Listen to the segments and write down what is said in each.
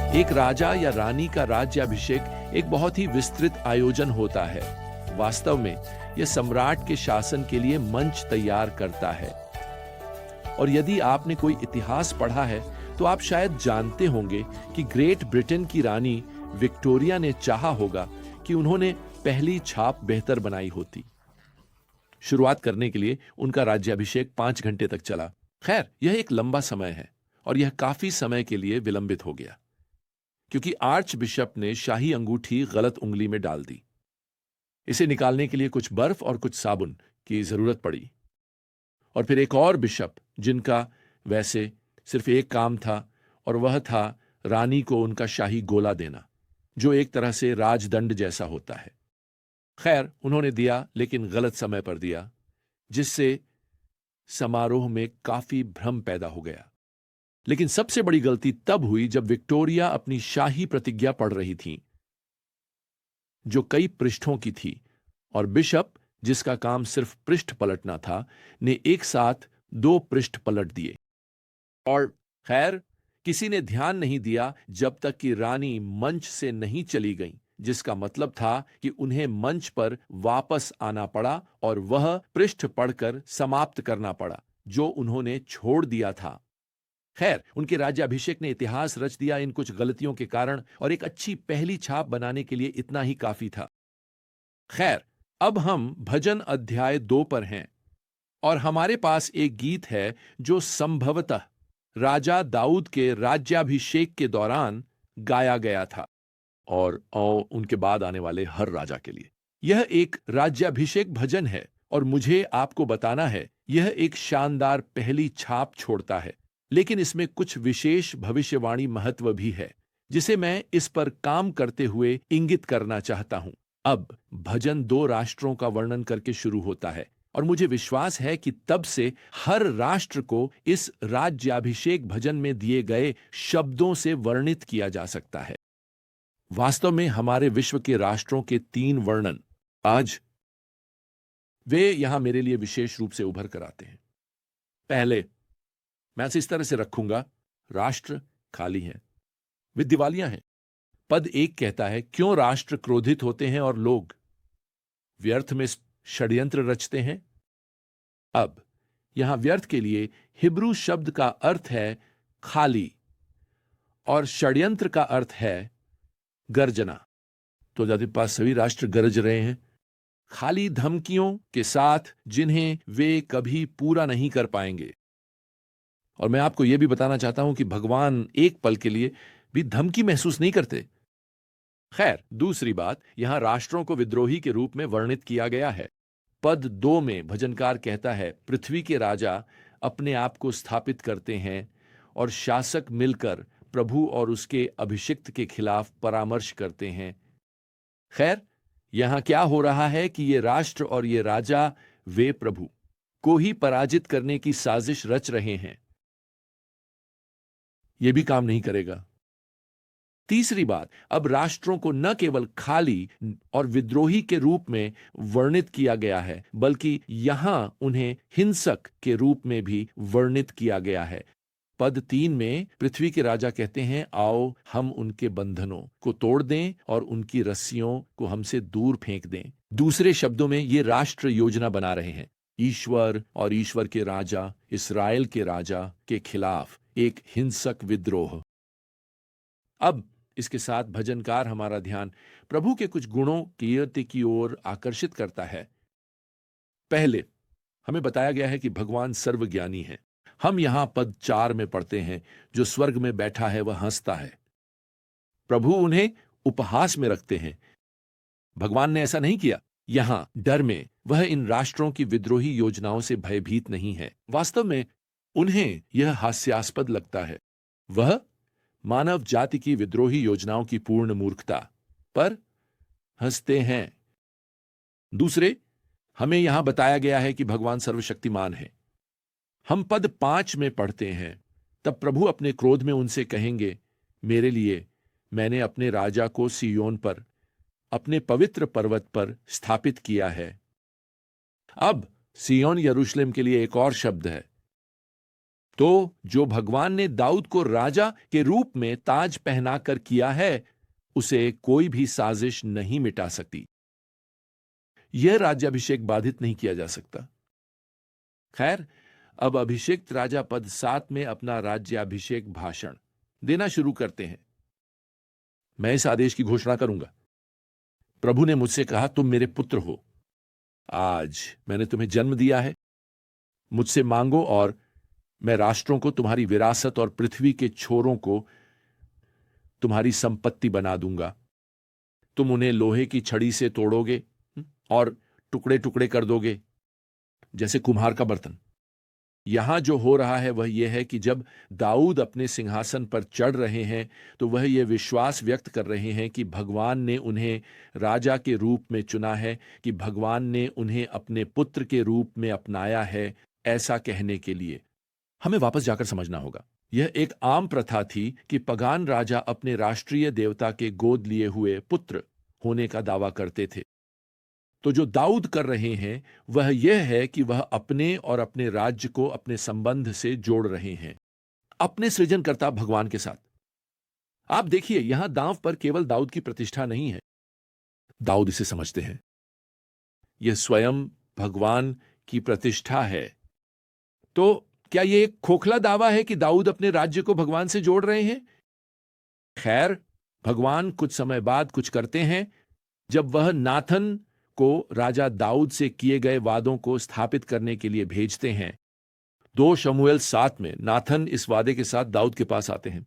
एक राजा या रानी का राज्याभिषेक एक बहुत ही विस्तृत आयोजन होता है। वास्तव में यह सम्राट के शासन के लिए मंच तैयार करता है। और यदि आपने कोई इतिहास पढ़ा है तो आप शायद जानते होंगे कि ग्रेट ब्रिटेन की रानी विक्टोरिया ने चाहा होगा कि उन्होंने पहली छाप बेहतर बनाई होती। शुरुआत करने के लिए उनका राज्याभिषेक 5 घंटे तक चला। खैर, यह एक लंबा समय है और यह काफी समय के लिए विलंबित हो गया क्योंकि आर्च बिशप ने शाही अंगूठी गलत उंगली में डाल दी। इसे निकालने के लिए कुछ बर्फ और कुछ साबुन की जरूरत पड़ी। और फिर एक और बिशप जिनका वैसे सिर्फ एक काम था और वह था रानी को उनका शाही गोला देना, जो एक तरह से राजदंड जैसा होता है। खैर, उन्होंने दिया, लेकिन गलत समय पर दिया, जिससे समारोह में काफी भ्रम पैदा हो गया। लेकिन सबसे बड़ी गलती तब हुई जब विक्टोरिया अपनी शाही प्रतिज्ञा पढ़ रही थीं, जो कई पृष्ठों की थी, और बिशप, जिसका काम सिर्फ पृष्ठ पलटना था, ने एक साथ 2 पृष्ठ पलट दिए। और खैर, किसी ने ध्यान नहीं दिया जब तक कि रानी मंच से नहीं चली गईं, जिसका मतलब था कि उन्हें मंच पर वापस आना पड़ा और वह पृष्ठ पढ़कर समाप्त करना पड़ा जो उन्होंने छोड़ दिया था। खैर, उनके राज्याभिषेक ने इतिहास रच दिया इन कुछ गलतियों के कारण, और एक अच्छी पहली छाप बनाने के लिए इतना ही काफी था। खैर, अब हम भजन अध्याय 2 पर हैं और हमारे पास एक गीत है जो संभवतः राजा दाऊद के राज्याभिषेक के दौरान गाया गया था और उनके बाद आने वाले हर राजा के लिए। यह एक राज्याभिषेक भजन है और मुझे आपको बताना है, यह एक शानदार पहली छाप छोड़ता है, लेकिन इसमें कुछ विशेष भविष्यवाणी महत्व भी है जिसे मैं इस पर काम करते हुए इंगित करना चाहता हूं। अब भजन 2 राष्ट्रों का वर्णन करके शुरू होता है और मुझे विश्वास है कि तब से हर राष्ट्र को इस राज्याभिषेक भजन में दिए गए शब्दों से वर्णित किया जा सकता है। वास्तव में हमारे विश्व के राष्ट्रों के 3 वर्णन आज वे यहां मेरे लिए विशेष रूप से उभर कर आते हैं। पहले, मैं इस तरह से रखूंगा, राष्ट्र खाली हैं, वे दिवालिया हैं। पद 1 कहता है, क्यों राष्ट्र क्रोधित होते हैं और लोग व्यर्थ में षड्यंत्र रचते हैं। अब यहां व्यर्थ के लिए हिब्रू शब्द का अर्थ है खाली और षड्यंत्र का अर्थ है गर्जना। तो जाति पास सभी राष्ट्र गरज रहे हैं, खाली धमकियों के साथ जिन्हें वे कभी पूरा नहीं कर पाएंगे। और मैं आपको यह भी बताना चाहता हूं कि भगवान एक पल के लिए भी धमकी महसूस नहीं करते। खैर, दूसरी बात, यहां राष्ट्रों को विद्रोही के रूप में वर्णित किया गया है। पद 2 में भजनकार कहता है, पृथ्वी के राजा अपने आप को स्थापित करते हैं और शासक मिलकर प्रभु और उसके अभिषिक्त के खिलाफ परामर्श करते हैं। खैर, यहां क्या हो रहा है कि ये राष्ट्र और ये राजा वे प्रभु को ही पराजित करने की साजिश रच रहे हैं। यह भी काम नहीं करेगा। तीसरी बात, अब राष्ट्रों को न केवल खाली और विद्रोही के रूप में वर्णित किया गया है, बल्कि यहां उन्हें हिंसक के रूप में भी वर्णित किया गया है। पद 3 में पृथ्वी के राजा कहते हैं, आओ हम उनके बंधनों को तोड़ दें और उनकी रस्सियों को हमसे दूर फेंक दें। दूसरे शब्दों में ये राष्ट्र योजना बना रहे हैं, ईश्वर और ईश्वर के राजा, इस्राएल के राजा के खिलाफ एक हिंसक विद्रोह। अब इसके साथ भजनकार हमारा ध्यान प्रभु के कुछ गुणों कीर्ति की ओर आकर्षित करता है। पहले, हमें बताया गया है कि भगवान सर्वज्ञानी है। हम यहां पद 4 में पढ़ते हैं, जो स्वर्ग में बैठा है वह हंसता है। प्रभु उन्हें उपहास में रखते हैं। भगवान ने ऐसा नहीं किया। यहां डर में वह इन राष्ट्रों की विद्रोही योजनाओं से भयभीत नहीं है। वास्तव में उन्हें यह हास्यास्पद लगता है। वह मानव जाति की विद्रोही योजनाओं की पूर्ण मूर्खता पर हंसते हैं। दूसरे, हमें यहां बताया गया है कि भगवान सर्वशक्तिमान है। हम पद 5 में पढ़ते हैं, तब प्रभु अपने क्रोध में उनसे कहेंगे, मेरे लिए मैंने अपने राजा को सियोन पर, अपने पवित्र पर्वत पर स्थापित किया है। अब सियोन यरूशलेम के लिए एक और शब्द है। तो जो भगवान ने दाऊद को राजा के रूप में ताज पहनाकर किया है, उसे कोई भी साजिश नहीं मिटा सकती। यह राज्याभिषेक बाधित नहीं किया जा सकता। खैर, अब अभिषिक्त राजा पद 7 में अपना राज्याभिषेक भाषण देना शुरू करते हैं। मैं इस आदेश की घोषणा करूंगा। प्रभु ने मुझसे कहा, तुम मेरे पुत्र हो। आज मैंने तुम्हें जन्म दिया है। मुझसे मांगो और मैं राष्ट्रों को तुम्हारी विरासत और पृथ्वी के छोरों को तुम्हारी संपत्ति बना दूंगा। तुम उन्हें लोहे की छड़ी से तोड़ोगे और टुकड़े टुकड़े कर दोगे, जैसे कुम्हार का बर्तन। यहां जो हो रहा है वह यह है कि जब दाऊद अपने सिंहासन पर चढ़ रहे हैं, तो वह यह विश्वास व्यक्त कर रहे हैं कि भगवान ने उन्हें राजा के रूप में चुना है, कि भगवान ने उन्हें अपने पुत्र के रूप में अपनाया है। ऐसा कहने के लिए हमें वापस जाकर समझना होगा। यह एक आम प्रथा थी कि पगान राजा अपने राष्ट्रीय देवता के गोद लिए हुए पुत्र होने का दावा करते थे। तो जो दाऊद कर रहे हैं वह यह है कि वह अपने और अपने राज्य को अपने संबंध से जोड़ रहे हैं, अपने सृजनकर्ता भगवान के साथ। आप देखिए, यहां दांव पर केवल दाऊद की प्रतिष्ठा नहीं है। दाऊद इसे समझते हैं। यह स्वयं भगवान की प्रतिष्ठा है। तो क्या यह एक खोखला दावा है कि दाऊद अपने राज्य को भगवान से जोड़ रहे हैं? खैर, भगवान कुछ समय बाद कुछ करते हैं, जब वह नाथन को राजा दाऊद से किए गए वादों को स्थापित करने के लिए भेजते हैं। 2 शमूएल 7 में नाथन इस वादे के साथ दाऊद के पास आते हैं,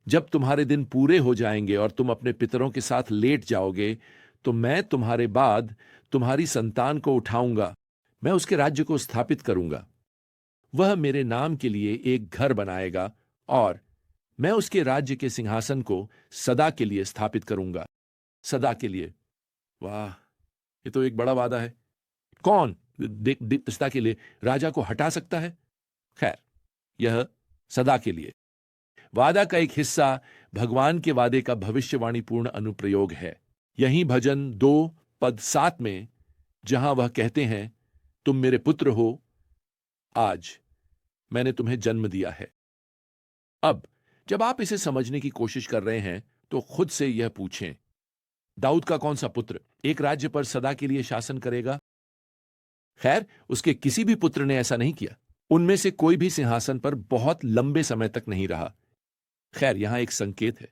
जब तुम्हारे दिन पूरे हो जाएंगे और तुम अपने पितरों के साथ लेट जाओगे, तो मैं तुम्हारे बाद तुम्हारी संतान को उठाऊंगा, मैं उसके राज्य को स्थापित करूंगा। वह मेरे नाम के लिए एक घर बनाएगा और मैं उसके राज्य के सिंहासन को सदा के लिए स्थापित करूंगा। सदा के लिए। वाह, ये तो एक बड़ा वादा है। कौन सदा के लिए राजा को हटा सकता है? खैर, यह सदा के लिए वादा का एक हिस्सा भगवान के वादे का भविष्यवाणी पूर्ण अनुप्रयोग है। यही भजन 2 पद 7 में, जहां वह कहते हैं, तुम मेरे पुत्र हो, आज मैंने तुम्हें जन्म दिया है। अब जब आप इसे समझने की कोशिश कर रहे हैं, तो खुद से यह पूछें, दाऊद का कौन सा पुत्र एक राज्य पर सदा के लिए शासन करेगा? खैर, उसके किसी भी पुत्र ने ऐसा नहीं किया। उनमें से कोई भी सिंहासन पर बहुत लंबे समय तक नहीं रहा। खैर, यहां एक संकेत है।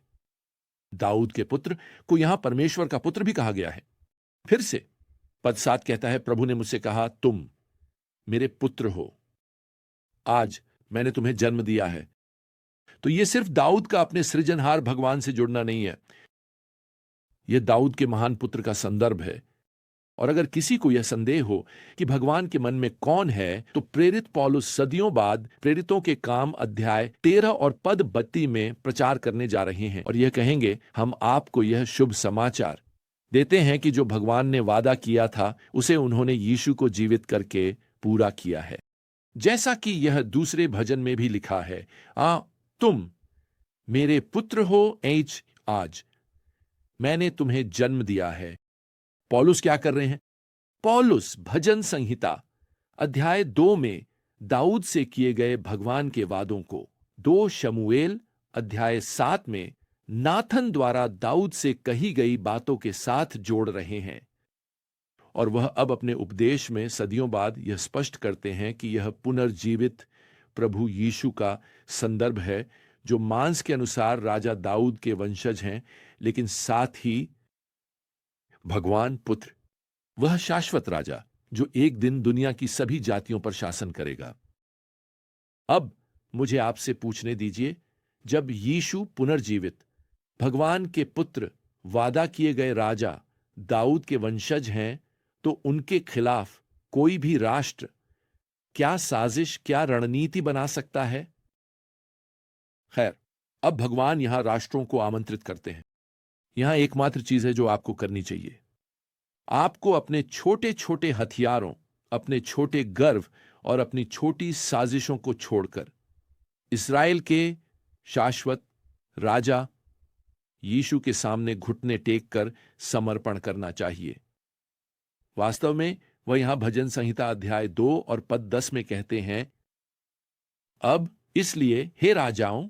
दाऊद के पुत्र को यहां परमेश्वर का पुत्र भी कहा गया है। फिर से पद 7 कहता है, प्रभु ने मुझसे कहा, तुम मेरे पुत्र हो, आज मैंने तुम्हें जन्म दिया है। तो यह सिर्फ दाऊद का अपने सृजनहार भगवान से जुड़ना नहीं है, यह दाऊद के महान पुत्र का संदर्भ है। और अगर किसी को यह संदेह हो कि भगवान के मन में कौन है, तो प्रेरित पौलुस सदियों बाद प्रेरितों के काम अध्याय 13 और पद 32 में प्रचार करने जा रहे हैं और यह कहेंगे, हम आपको यह शुभ समाचार देते हैं कि जो भगवान ने वादा किया था उसे उन्होंने यीशु को जीवित करके पूरा किया है। जैसा कि यह दूसरे भजन में भी लिखा है, तुम मेरे पुत्र हो, आज मैंने तुम्हें जन्म दिया है। पौलुस क्या कर रहे हैं? पौलुस भजन संहिता अध्याय 2 में दाऊद से किए गए भगवान के वादों को 2 शमूएल अध्याय 7 में नाथन द्वारा दाऊद से कही गई बातों के साथ जोड़ रहे हैं। और वह अब अपने उपदेश में सदियों बाद यह स्पष्ट करते हैं कि यह पुनर्जीवित प्रभु यीशु का संदर्भ है, जो मांस के अनुसार राजा दाऊद के वंशज हैं, लेकिन साथ ही भगवान पुत्र, वह शाश्वत राजा जो एक दिन दुनिया की सभी जातियों पर शासन करेगा। अब मुझे आपसे पूछने दीजिए, जब यीशु पुनर्जीवित भगवान के पुत्र, वादा किए गए राजा दाऊद के वंशज हैं, तो उनके खिलाफ कोई भी राष्ट्र क्या साजिश, क्या रणनीति बना सकता है? खैर, अब भगवान यहां राष्ट्रों को आमंत्रित करते हैं। यहां एकमात्र चीज है जो आपको करनी चाहिए। आपको अपने छोटे छोटे हथियारों, अपने छोटे गर्व और अपनी छोटी साजिशों को छोड़कर इस्राएल के शाश्वत राजा यीशु के सामने घुटने टेक कर समर्पण करना चाहिए। वास्तव में वह यहां भजन संहिता अध्याय 2 और पद 10 में कहते हैं, अब इसलिए हे राजाओं,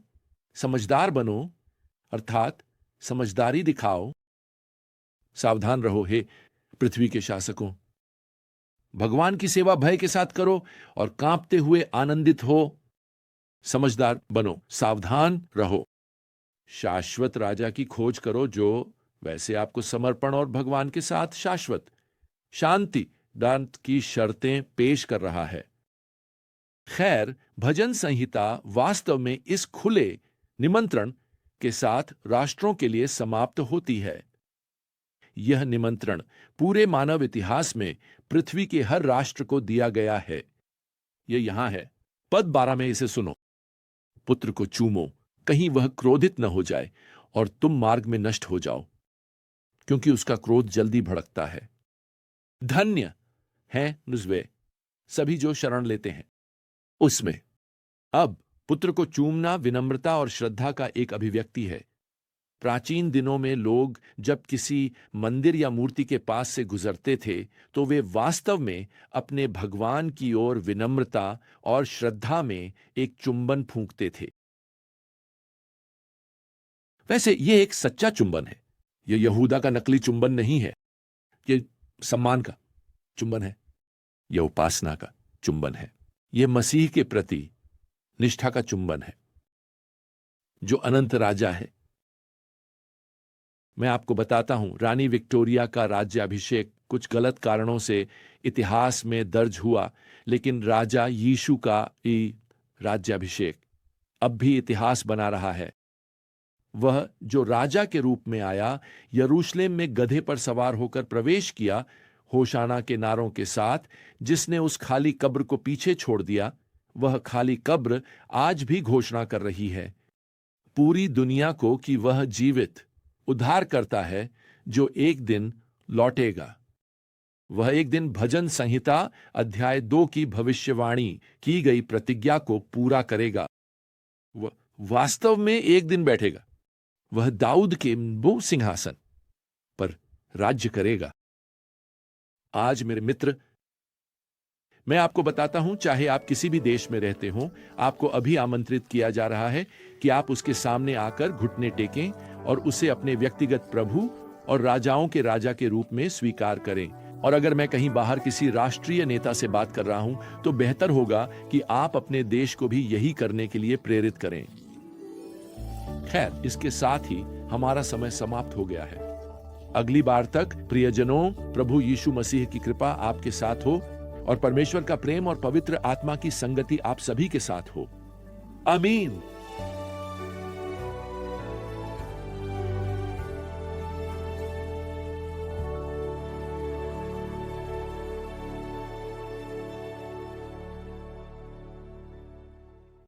समझदार बनो, अर्थात समझदारी दिखाओ। सावधान रहो हे पृथ्वी के शासकों। भगवान की सेवा भय के साथ करो और कांपते हुए आनंदित हो। समझदार बनो, सावधान रहो। शाश्वत राजा की खोज करो जो वैसे आपको समर्पण और भगवान के साथ शाश्वत शांति दांत की शर्तें पेश कर रहा है। खैर, भजन संहिता वास्तव में इस खुले निमंत्रण के साथ राष्ट्रों के लिए समाप्त होती है। यह निमंत्रण पूरे मानव इतिहास में पृथ्वी के हर राष्ट्र को दिया गया है। यह यहां है, पद 12 में इसे सुनो। पुत्र को चूमो, कहीं वह क्रोधित न हो जाए और तुम मार्ग में नष्ट हो जाओ, क्योंकि उसका क्रोध जल्दी भड़कता है। धन्य है नुज़्वे सभी जो शरण लेते हैं उसमें। अब पुत्र को चूमना विनम्रता और श्रद्धा का एक अभिव्यक्ति है। प्राचीन दिनों में लोग जब किसी मंदिर या मूर्ति के पास से गुजरते थे तो वे वास्तव में अपने भगवान की ओर विनम्रता और श्रद्धा में एक चुंबन फूंकते थे। वैसे यह एक सच्चा चुंबन है। यह यहूदा का नकली चुंबन नहीं है। यह सम्मान का चुंबन है। यह उपासना का चुंबन है। यह मसीह के प्रति निष्ठा का चुंबन है, जो अनंत राजा है। मैं आपको बताता हूं, रानी विक्टोरिया का राज्याभिषेक कुछ गलत कारणों से इतिहास में दर्ज हुआ, लेकिन राजा यीशु का राज्याभिषेक अब भी इतिहास बना रहा है। वह जो राजा के रूप में आया, यरूशलेम में गधे पर सवार होकर प्रवेश किया, होशाना के नारों के साथ, जिसने उस खाली कब्र को पीछे छोड़ दिया, वह खाली कब्र आज भी घोषणा कर रही है पूरी दुनिया को कि वह जीवित उद्धार करता है जो एक दिन लौटेगा। वह एक दिन भजन संहिता अध्याय 2 की भविष्यवाणी की गई प्रतिज्ञा को पूरा करेगा। वह वास्तव में एक दिन बैठेगा। वह दाऊद के वो सिंहासन पर राज्य करेगा। आज मेरे मित्र, मैं आपको बताता हूं, चाहे आप किसी भी देश में रहते हों, आपको अभी आमंत्रित किया जा रहा है कि आप उसके सामने आकर घुटने टेकें और उसे अपने व्यक्तिगत प्रभु और राजाओं के राजा के रूप में स्वीकार करें। और अगर मैं कहीं बाहर किसी राष्ट्रीय नेता से बात कर रहा हूं, तो बेहतर होगा कि आप अपने देश को भी यही करने के लिए प्रेरित करें। खैर, इसके साथ ही हमारा समय समाप्त हो गया है। अगली बार तक प्रियजनों, प्रभु यीशु मसीह की कृपा आपके साथ हो और परमेश्वर का प्रेम और पवित्र आत्मा की संगति आप सभी के साथ हो। आमीन।